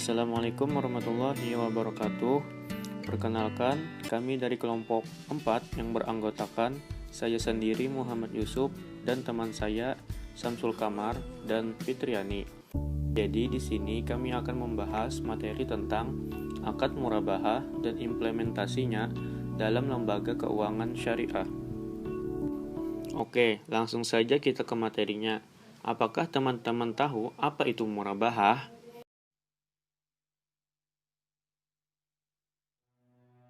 Assalamualaikum warahmatullahi wabarakatuh. Perkenalkan, kami dari kelompok 4 yang beranggotakan saya sendiri Muhammad Yusuf dan teman saya Samsul Kamar dan Fitriani. Jadi di sini kami akan membahas materi tentang akad murabahah dan implementasinya dalam lembaga keuangan syariah. Oke, langsung saja kita ke materinya. Apakah teman-teman tahu apa itu murabahah?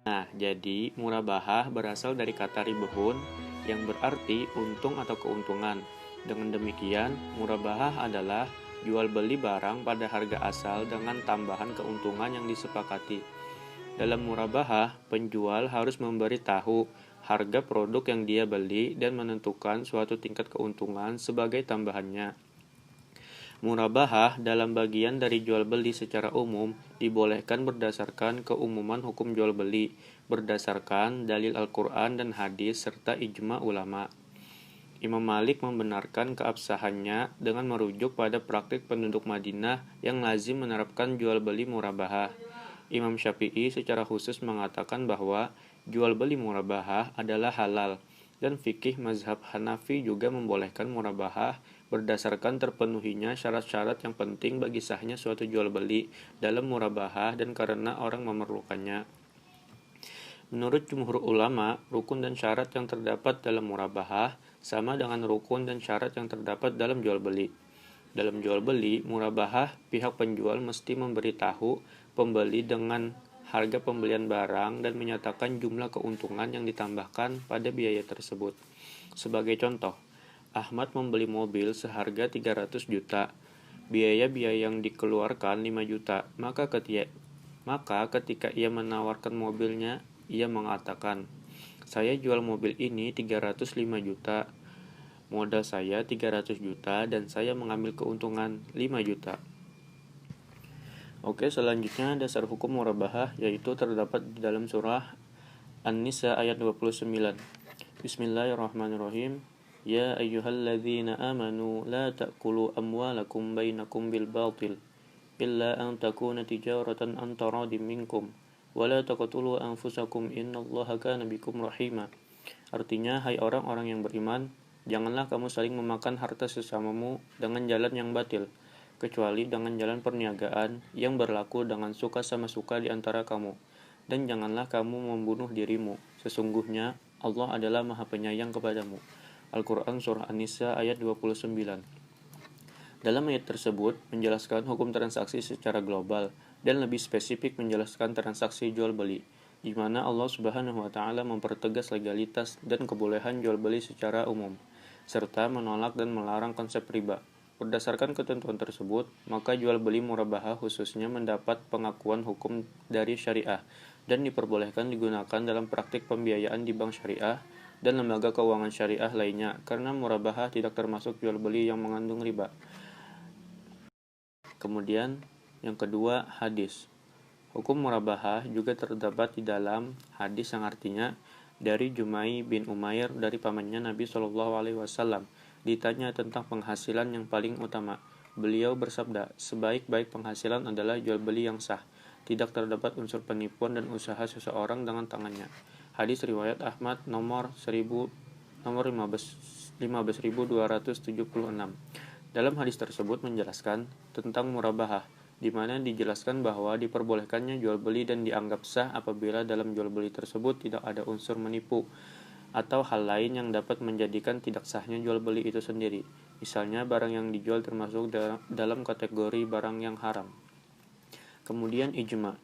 Nah, jadi murabahah berasal dari kata ribuhun yang berarti untung atau keuntungan. Dengan demikian, murabahah adalah jual beli barang pada harga asal dengan tambahan keuntungan yang disepakati. Dalam murabahah, penjual harus memberitahu harga produk yang dia beli dan menentukan suatu tingkat keuntungan sebagai tambahannya. Murabahah dalam bagian dari jual beli secara umum dibolehkan berdasarkan keumuman hukum jual beli, berdasarkan dalil Al-Quran dan hadis serta ijma ulama. Imam Malik membenarkan keabsahannya dengan merujuk pada praktik penduduk Madinah yang lazim menerapkan jual beli murabahah. Imam Syafi'i secara khusus mengatakan bahwa jual beli murabahah adalah halal, dan fikih mazhab Hanafi juga membolehkan murabahah berdasarkan terpenuhinya syarat-syarat yang penting bagi sahnya suatu jual beli dalam murabahah dan karena orang memerlukannya. Menurut jumhur ulama, rukun dan syarat yang terdapat dalam murabahah sama dengan rukun dan syarat yang terdapat dalam jual beli. Dalam jual beli, murabahah, pihak penjual mesti memberitahu pembeli dengan harga pembelian barang dan menyatakan jumlah keuntungan yang ditambahkan pada biaya tersebut. Sebagai contoh, Ahmad membeli mobil seharga 300 juta. Biaya-biaya yang dikeluarkan 5 juta. Maka ketika ia menawarkan mobilnya, ia mengatakan, "Saya jual mobil ini 305 juta. Modal saya 300 juta dan saya mengambil keuntungan 5 juta." Oke, selanjutnya dasar hukum murabahah yaitu terdapat di dalam surah An-Nisa ayat 29. Bismillahirrahmanirrahim. Ya ayyuhalladzina amanu la ta'kulu amwalakum bainakum bil batil illa an takuna tijaratan an taradim minkum wa la taqtulu anfusakum innallaha kana bikum rahima. Artinya, hai orang-orang yang beriman, janganlah kamu saling memakan harta sesamamu dengan jalan yang batil, kecuali dengan jalan perniagaan yang berlaku dengan suka sama suka di antara kamu. Dan janganlah kamu membunuh dirimu. Sesungguhnya Allah adalah Maha Penyayang kepadamu. Al-Quran Surah An-Nisa ayat 29. Dalam ayat tersebut menjelaskan hukum transaksi secara global dan lebih spesifik menjelaskan transaksi jual beli, di mana Allah Subhanahu wa taala mempertegas legalitas dan kebolehan jual beli secara umum, serta menolak dan melarang konsep riba. Berdasarkan ketentuan tersebut, maka jual beli murabahah khususnya mendapat pengakuan hukum dari syariah dan diperbolehkan digunakan dalam praktik pembiayaan di bank syariah dan lembaga keuangan syariah lainnya, karena murabahah tidak termasuk jual beli yang mengandung riba. Kemudian yang kedua, hadis. Hukum murabahah juga terdapat di dalam hadis yang artinya dari Jumai bin Umair dari pamannya Nabi SAW. Ditanya tentang penghasilan yang paling utama, beliau bersabda, sebaik-baik penghasilan adalah jual beli yang sah. Tidak terdapat unsur penipuan dan usaha seseorang dengan tangannya. Hadis riwayat Ahmad nomor 15.276. Dalam hadis tersebut menjelaskan tentang murabahah, di mana dijelaskan bahwa diperbolehkannya jual beli dan dianggap sah apabila dalam jual beli tersebut tidak ada unsur menipu atau hal lain yang dapat menjadikan tidak sahnya jual beli itu sendiri. Misalnya barang yang dijual termasuk dalam kategori barang yang haram. Kemudian ijma.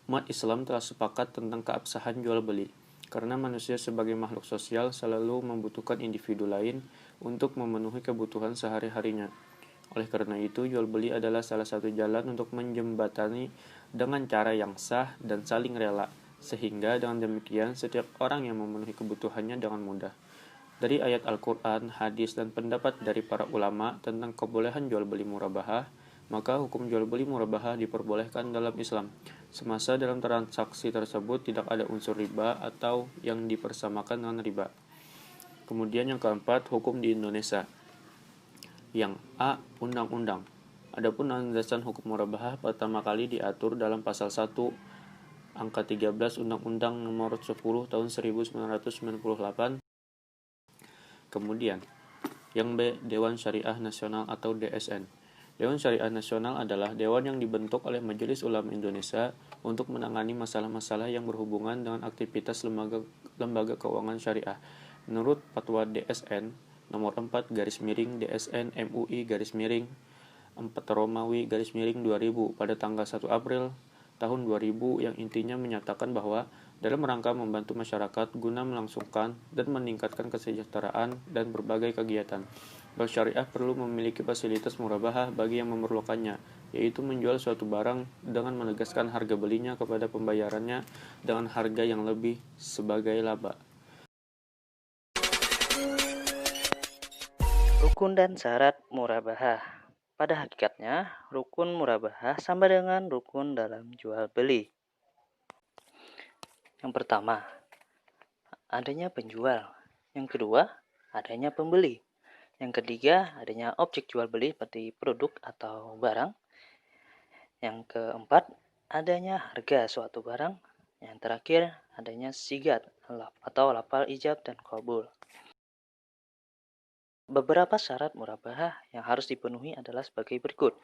Umat Islam telah sepakat tentang keabsahan jual beli, karena manusia sebagai makhluk sosial selalu membutuhkan individu lain untuk memenuhi kebutuhan sehari-harinya. Oleh karena itu, jual beli adalah salah satu jalan untuk menjembatani dengan cara yang sah dan saling rela, sehingga dengan demikian setiap orang yang memenuhi kebutuhannya dengan mudah. Dari ayat Al-Quran, hadis, dan pendapat dari para ulama tentang kebolehan jual beli murabahah, maka hukum jual beli murabahah diperbolehkan dalam Islam, semasa dalam transaksi tersebut tidak ada unsur riba atau yang dipersamakan dengan riba. Kemudian yang keempat, hukum di Indonesia. Yang A. Undang-undang. Adapun landasan hukum murabahah pertama kali diatur dalam pasal 1 angka 13 Undang-Undang Nomor 10 Tahun 1998. Kemudian, yang B, Dewan Syariah Nasional atau DSN. Dewan Syariah Nasional adalah dewan yang dibentuk oleh Majelis Ulama Indonesia untuk menangani masalah-masalah yang berhubungan dengan aktivitas lembaga keuangan syariah. Menurut Fatwa DSN nomor 4 garis miring DSN MUI garis miring 4 Romawi garis miring 2000 pada tanggal 1 April tahun 2000 yang intinya menyatakan bahwa dalam rangka membantu masyarakat guna melangsungkan dan meningkatkan kesejahteraan dan berbagai kegiatan, Bank Syariah perlu memiliki fasilitas murabahah bagi yang memerlukannya, yaitu menjual suatu barang dengan menegaskan harga belinya kepada pembayarannya dengan harga yang lebih sebagai laba. Rukun dan syarat murabahah. Pada hakikatnya, rukun murabahah sama dengan rukun dalam jual beli. Yang pertama, adanya penjual. Yang kedua, adanya pembeli. Yang ketiga, adanya objek jual beli seperti produk atau barang. Yang keempat, adanya harga suatu barang. Yang terakhir, adanya sigat atau lafal ijab dan qabul. Beberapa syarat murabahah yang harus dipenuhi adalah sebagai berikut.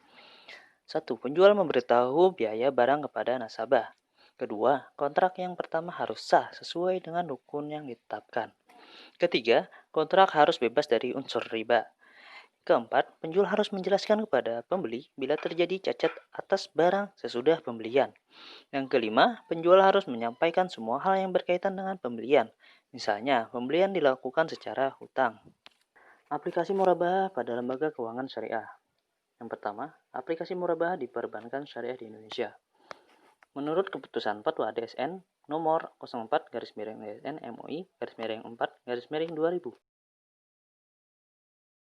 1. Penjual memberitahu biaya barang kepada nasabah. Kedua, kontrak yang pertama harus sah sesuai dengan rukun yang ditetapkan. Ketiga, kontrak harus bebas dari unsur riba. Keempat, penjual harus menjelaskan kepada pembeli bila terjadi cacat atas barang sesudah pembelian. Yang kelima, penjual harus menyampaikan semua hal yang berkaitan dengan pembelian. Misalnya, pembelian dilakukan secara hutang. Aplikasi murabahah pada lembaga keuangan syariah. Yang pertama, aplikasi murabahah di perbankan syariah di Indonesia. Menurut keputusan Fatwa DSN nomor 04 garis miring DSN MUI garis miring 4 garis miring 2000.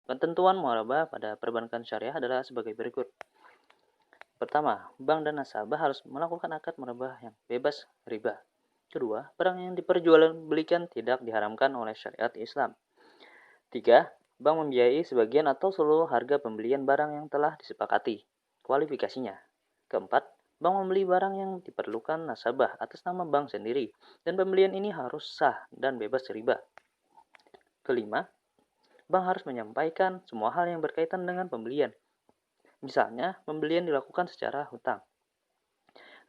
Ketentuan murabahah pada perbankan syariah adalah sebagai berikut. Pertama, bank dan nasabah harus melakukan akad murabahah yang bebas riba. Kedua, barang yang diperjualbelikan tidak diharamkan oleh syariat Islam. 3. Bank membiayai sebagian atau seluruh harga pembelian barang yang telah disepakati. Kualifikasinya. Keempat, bank membeli barang yang diperlukan nasabah atas nama bank sendiri, dan pembelian ini harus sah dan bebas riba. Kelima, bank harus menyampaikan semua hal yang berkaitan dengan pembelian. Misalnya, pembelian dilakukan secara hutang.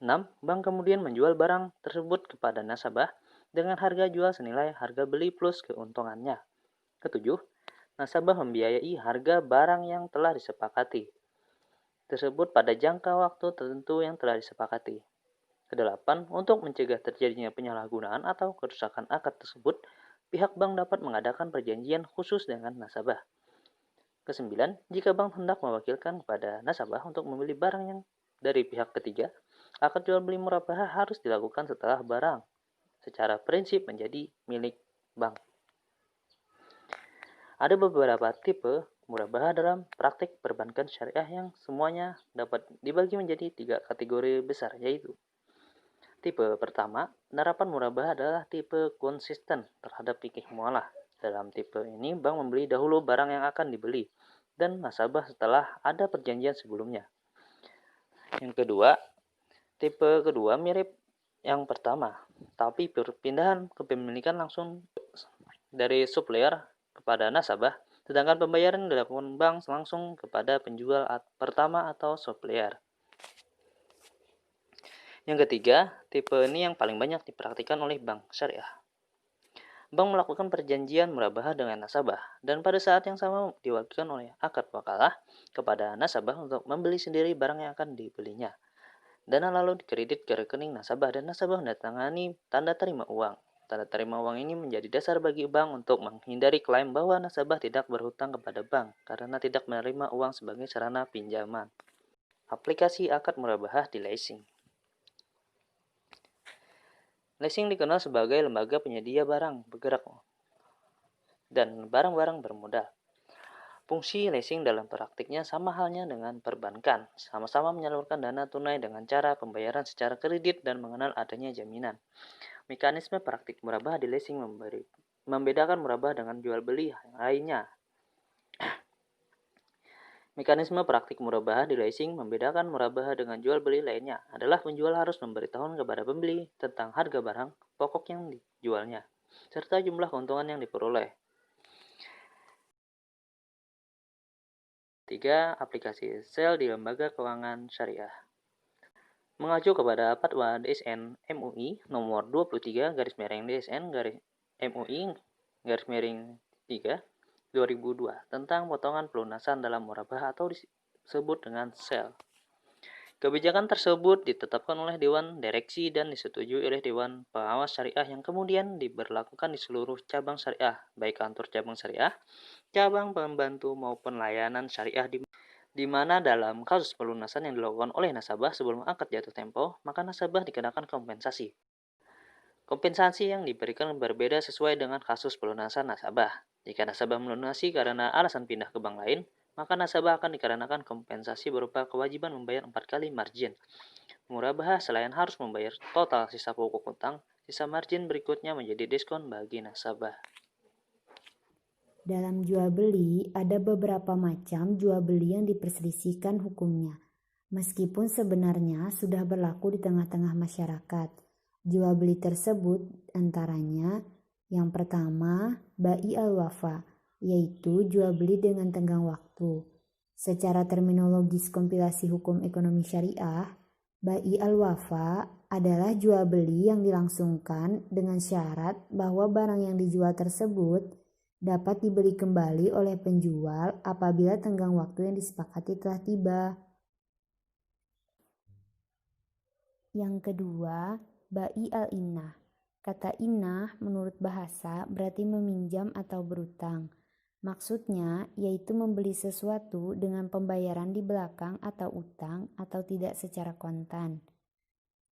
6. Bank kemudian menjual barang tersebut kepada nasabah dengan harga jual senilai harga beli plus keuntungannya. Ketujuh, nasabah membiayai harga barang yang telah disepakati tersebut pada jangka waktu tertentu yang telah disepakati. Kedelapan, untuk mencegah terjadinya penyalahgunaan atau kerusakan akad tersebut, pihak bank dapat mengadakan perjanjian khusus dengan nasabah. Kesembilan, jika bank hendak mewakilkan kepada nasabah untuk membeli barang yang dari pihak ketiga, akad jual beli murabahah harus dilakukan setelah barang secara prinsip menjadi milik bank. Ada beberapa tipe murabahah dalam praktik perbankan syariah yang semuanya dapat dibagi menjadi 3 kategori besar, yaitu tipe pertama, penerapan murabahah adalah tipe konsisten terhadap fikih muamalah. Dalam tipe ini, bank membeli dahulu barang yang akan dibeli dan nasabah setelah ada perjanjian sebelumnya. Yang kedua, tipe kedua mirip yang pertama, tapi perpindahan kepemilikan langsung dari supplier kepada nasabah, sedangkan pembayaran dilakukan bank langsung kepada penjual pertama atau supplier. Yang ketiga, tipe ini yang paling banyak dipraktikkan oleh bank syariah. Bank melakukan perjanjian murabahah dengan nasabah, dan pada saat yang sama diwakilkan oleh akad wakalah kepada nasabah untuk membeli sendiri barang yang akan dibelinya. Dana lalu dikredit ke rekening nasabah dan nasabah menandatangani tanda terima uang. Tanda terima uang ini menjadi dasar bagi bank untuk menghindari klaim bahwa nasabah tidak berhutang kepada bank karena tidak menerima uang sebagai sarana pinjaman. Aplikasi akad murabahah di leasing. Leasing dikenal sebagai lembaga penyedia barang bergerak dan barang-barang bermodal. Fungsi leasing dalam praktiknya sama halnya dengan perbankan, sama-sama menyalurkan dana tunai dengan cara pembayaran secara kredit dan mengenal adanya jaminan. Mekanisme praktik murabahah di leasing membedakan murabahah dengan jual beli yang lainnya. Mekanisme praktik murabahah di leasing membedakan murabahah dengan jual beli lainnya adalah penjual harus memberitahukan kepada pembeli tentang harga barang pokok yang dijualnya, serta jumlah keuntungan yang diperoleh. 3. Aplikasi sel di lembaga keuangan syariah. Mengacu kepada Fatwa DSN MUI nomor 23 DSN MUI 3 2002 tentang potongan pelunasan dalam murabahah atau disebut dengan sel. Kebijakan tersebut ditetapkan oleh Dewan Direksi dan disetujui oleh Dewan Pengawas Syariah yang kemudian diberlakukan di seluruh cabang syariah, baik kantor cabang syariah, cabang pembantu maupun layanan syariah di mana dalam kasus pelunasan yang dilakukan oleh nasabah sebelum akad jatuh tempo, maka nasabah dikenakan kompensasi. Kompensasi yang diberikan berbeda sesuai dengan kasus pelunasan nasabah. Jika nasabah melunasi karena alasan pindah ke bank lain, maka nasabah akan dikarenakan kompensasi berupa kewajiban membayar 4 kali margin. Murabahah selain harus membayar total sisa pokok utang, sisa margin berikutnya menjadi diskon bagi nasabah. Dalam jual beli, ada beberapa macam jual beli yang diperselisihkan hukumnya. Meskipun sebenarnya sudah berlaku di tengah-tengah masyarakat. Jual beli tersebut antaranya yang pertama, bai al-wafa, yaitu jual beli dengan tenggang waktu. Secara terminologis kompilasi hukum ekonomi syariah, bai al-wafa adalah jual beli yang dilangsungkan dengan syarat bahwa barang yang dijual tersebut dapat dibeli kembali oleh penjual apabila tenggang waktu yang disepakati telah tiba. Yang kedua, bai al-innah. Kata innah menurut bahasa berarti meminjam atau berutang. Maksudnya yaitu membeli sesuatu dengan pembayaran di belakang atau utang atau tidak secara kontan.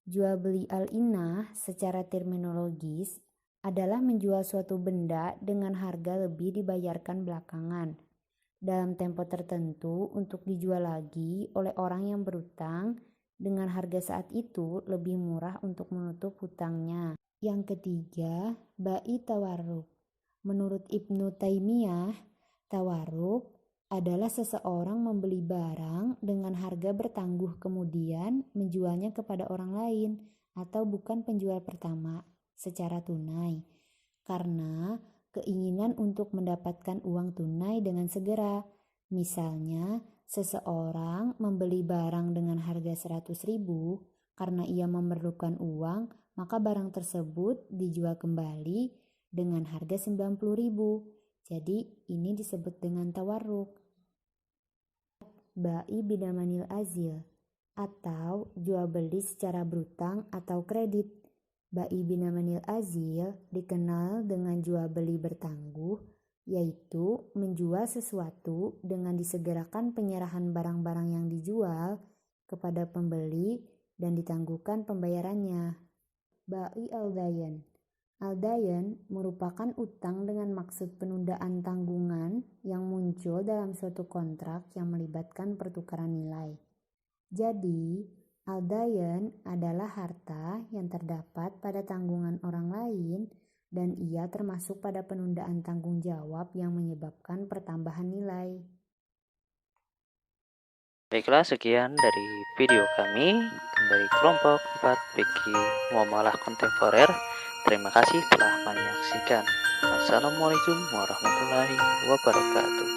Jual beli al-innah secara terminologis adalah menjual suatu benda dengan harga lebih dibayarkan belakangan dalam tempo tertentu untuk dijual lagi oleh orang yang berutang dengan harga saat itu lebih murah untuk menutup hutangnya. Yang ketiga, bai tawarruk. Menurut Ibnu Taimiyah, tawarruk adalah seseorang membeli barang dengan harga bertangguh kemudian menjualnya kepada orang lain atau bukan penjual pertama secara tunai, karena keinginan untuk mendapatkan uang tunai dengan segera. Misalnya, seseorang membeli barang dengan harga 100.000 karena ia memerlukan uang, maka barang tersebut dijual kembali dengan harga 90.000. Jadi, ini disebut dengan tawarruk. Bai bidamanil azil atau jual beli secara berutang atau kredit. Bai binamanil azil dikenal dengan jual beli bertangguh, yaitu menjual sesuatu dengan disegerakan penyerahan barang-barang yang dijual kepada pembeli dan ditangguhkan pembayarannya. Bai al-dayan. Al-dayan merupakan utang dengan maksud penundaan tanggungan yang muncul dalam suatu kontrak yang melibatkan pertukaran nilai. Jadi, al-dayan adalah harta yang terdapat pada tanggungan orang lain dan ia termasuk pada penundaan tanggung jawab yang menyebabkan pertambahan nilai. Baiklah, sekian dari video kami dari kelompok 4 Fikih Muamalah Kontemporer. Terima kasih telah menyaksikan. Assalamualaikum warahmatullahi wabarakatuh.